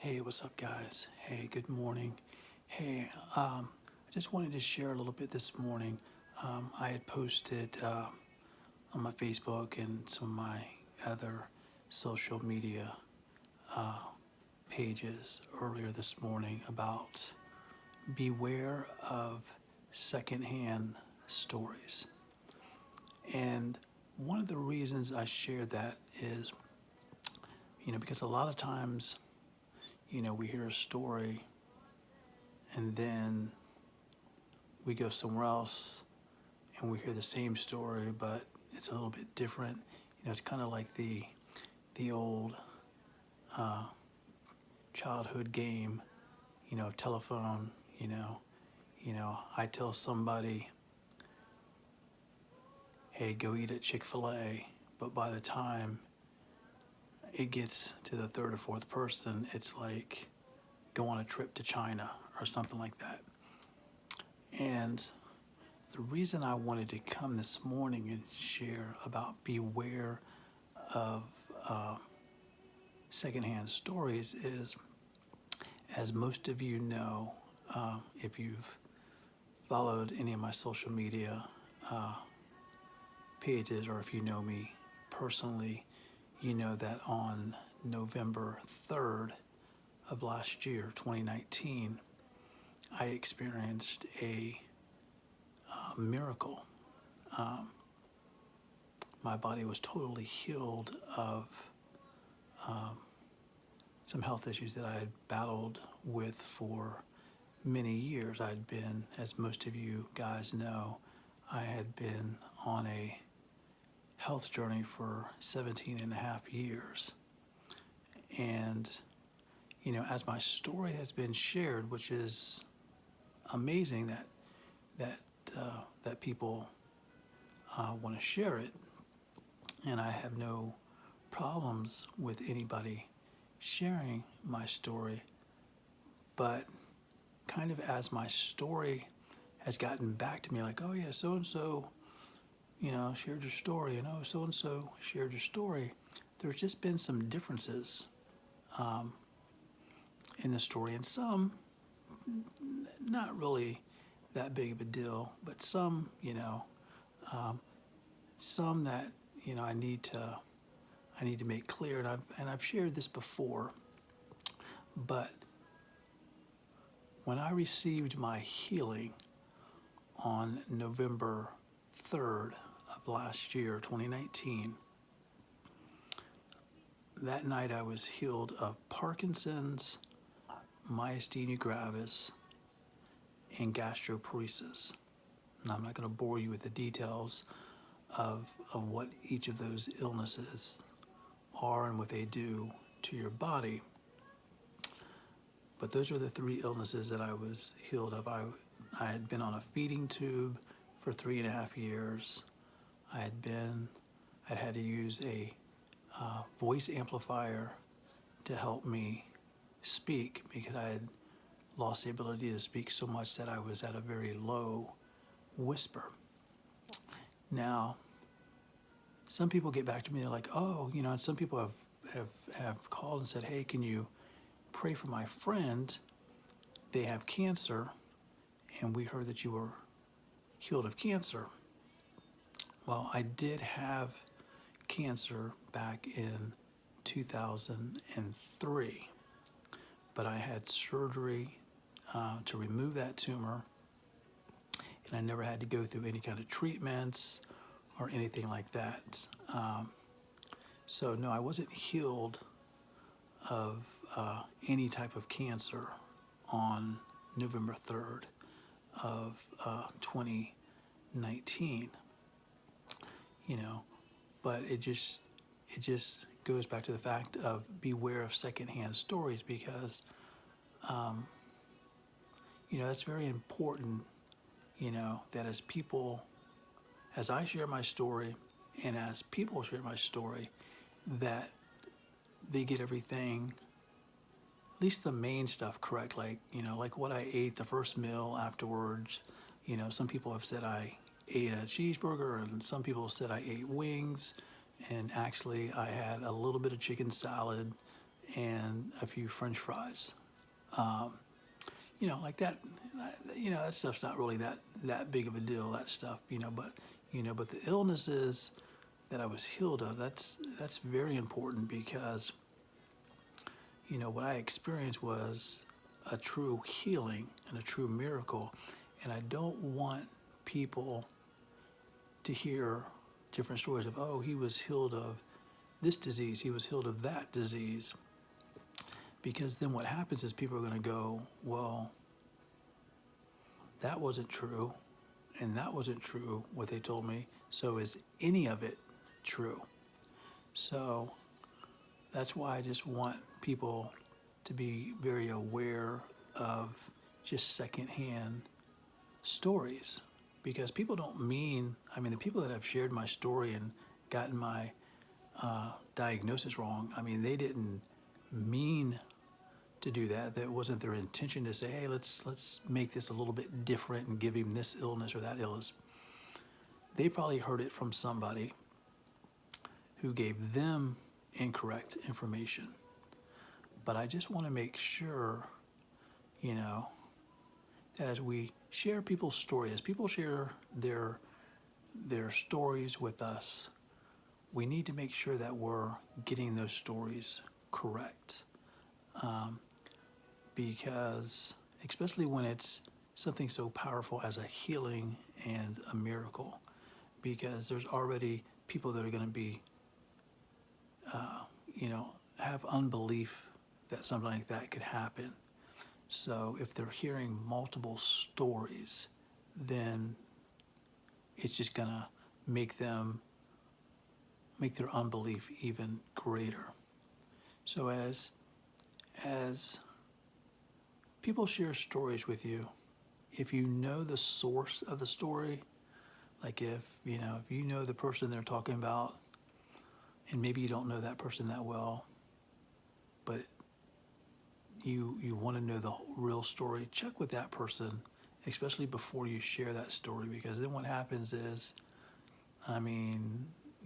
Hey, what's up, guys? Hey, good morning. Hey, I just wanted to share a little bit this morning. I had posted on my Facebook and some of my other social media uh, pages earlier this morning about beware of secondhand stories. And one of the reasons I share that is, because a lot of times, we hear a story and then we go somewhere else and we hear the same story, but it's a little bit different. It's kind of like the old uh, childhood game, telephone. I tell somebody, "Hey, go eat at Chick-fil-A," but by the time it gets to the third or fourth person, it's like go on a trip to China or something like that. And the reason I wanted to come this morning and share about beware of uh, secondhand stories is, as most of you know, if you've followed any of my social media uh, pages, or if you know me personally, you know that on November 3rd of last year, 2019, I experienced a miracle. Um, my body was totally healed of um, some health issues that I had battled with for many years. I'd been, as most of you guys know, I had been on a health journey for 17 and a half years. And, as my story has been shared, which is amazing that that people want to share it, and I have no problems with anybody sharing my story, but kind of as my story has gotten back to me, like, oh yeah, so and so, shared your story, and oh, so and so shared your story. There's just been some differences um, in the story, and some not really that big of a deal, but some, um, some that I need to make clear, and I've shared this before, but when I received my healing on November 3rd of last year, 2019, that night I was healed of Parkinson's, myasthenia gravis, and gastroparesis. Now, I'm not going to bore you with the details of what each of those illnesses are and what they do to your body, but those are the three illnesses that I was healed of. I had been on a feeding tube for 3.5 years. I'd had to use a voice amplifier to help me speak because I had lost the ability to speak so much that I was at a very low whisper. Now, some people get back to me, they're like, oh, and some people have called and said, hey, can you pray for my friend? They have cancer, and we heard that you were healed of cancer. Well, I did have cancer back in 2003, but I had surgery to remove that tumor, and I never had to go through any kind of treatments or anything like that. So no, I wasn't healed of any type of cancer on November 3rd of 2019. But it just goes back to the fact of beware of secondhand stories, because that's very important. That as I share my story, and as people share my story, that they get everything, at least the main stuff, correct. Like what I ate the first meal afterwards. Some people have said I ate a cheeseburger, and some people said I ate wings, and actually I had a little bit of chicken salad and a few French fries. Like that. That stuff's not really that big of a deal. That stuff, but the illnesses that I was healed of, that's very important because what I experienced was a true healing and a true miracle, and I don't want people to hear different stories of, oh, he was healed of this disease, he was healed of that disease, because then what happens is people are going to go, well, that wasn't true, and that wasn't true what they told me, so is any of it true? So that's why I just want people to be very aware of just secondhand stories, because people don't mean, the people that have shared my story and gotten my diagnosis wrong, they didn't mean to do that. That wasn't their intention to say, hey, let's make this a little bit different and give him this illness or that illness. They probably heard it from somebody who gave them incorrect information. But I just want to make sure, that as we share people's stories, as people share their stories with us, we need to make sure that we're getting those stories correct. Because especially when it's something so powerful as a healing and a miracle, because there's already people that are going to be, have unbelief that something like that could happen. So if they're hearing multiple stories, then it's just going to make their unbelief even greater. So as people share stories with you, if you know the source of the story, like if you know the person they're talking about, and maybe you don't know that person that well, but you want to know the real story, check with that person, especially before you share that story, because then what happens is,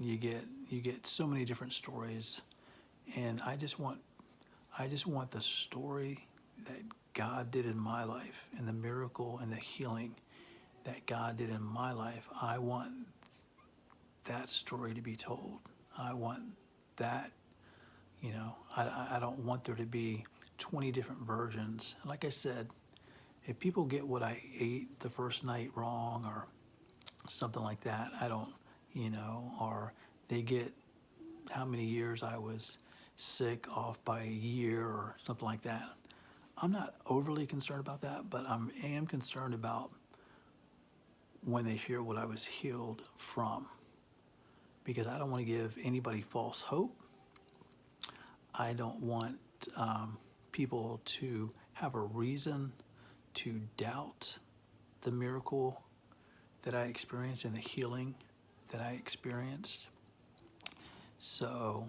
you get so many different stories, and I just want the story that God did in my life, and the miracle and the healing that God did in my life. I want that story to be told. I want that, I don't want there to be 20 different versions. Like I said, if people get what I ate the first night wrong or something like that, I don't, or they get how many years I was sick off by a year or something like that. I'm not overly concerned about that, but I am concerned about when they share what I was healed from, because I don't want to give anybody false hope. I don't want people to have a reason to doubt the miracle that I experienced and the healing that I experienced. So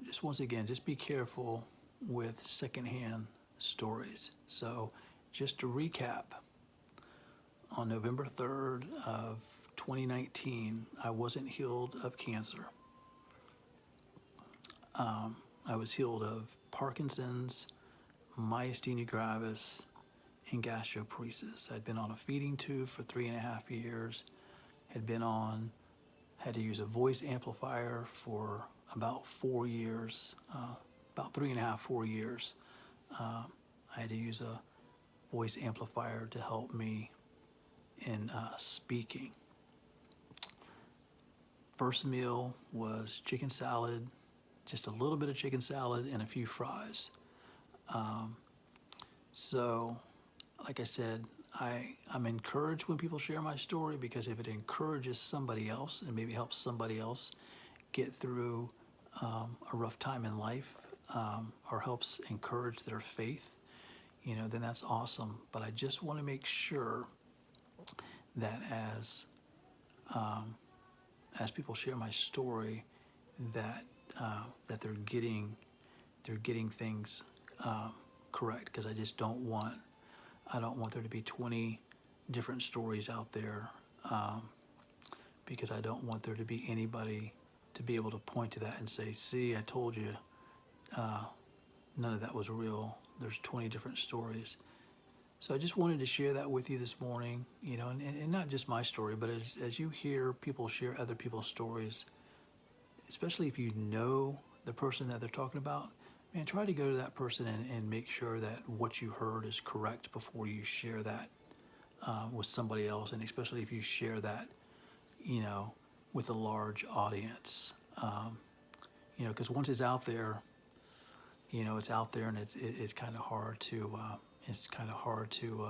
just once again, just be careful with secondhand stories. So just to recap, on November 3rd of 2019, I wasn't healed of cancer. I was healed of Parkinson's, myasthenia gravis, and gastroparesis. I'd been on a feeding tube for 3.5 years, had to use a voice amplifier for about 4 years, about 3.5, 4 years. I had to use a voice amplifier to help me in speaking. First meal was chicken salad, just a little bit of chicken salad and a few fries. So, like I said, I'm encouraged when people share my story, because if it encourages somebody else and maybe helps somebody else get through a rough time in life, or helps encourage their faith, then that's awesome. But I just want to make sure that as people share my story, that they're getting things correct, because I just don't want there to be 20 different stories out there, because I don't want there to be anybody to be able to point to that and say, see, I told you, none of that was real. There's 20 different stories. So I just wanted to share that with you this morning, and not just my story, but as you hear people share other people's stories, especially if you know the person that they're talking about, man, try to go to that person and make sure that what you heard is correct before you share that with somebody else, and especially if you share that, with a large audience, because once it's out there, it's out there, and it's kind of hard to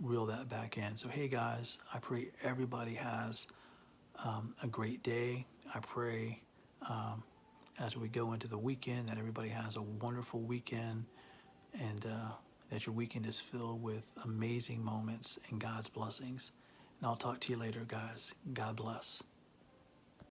reel that back in. So hey guys, I pray everybody has a great day. I pray as we go into the weekend that everybody has a wonderful weekend, and that your weekend is filled with amazing moments and God's blessings. And I'll talk to you later, guys. God bless.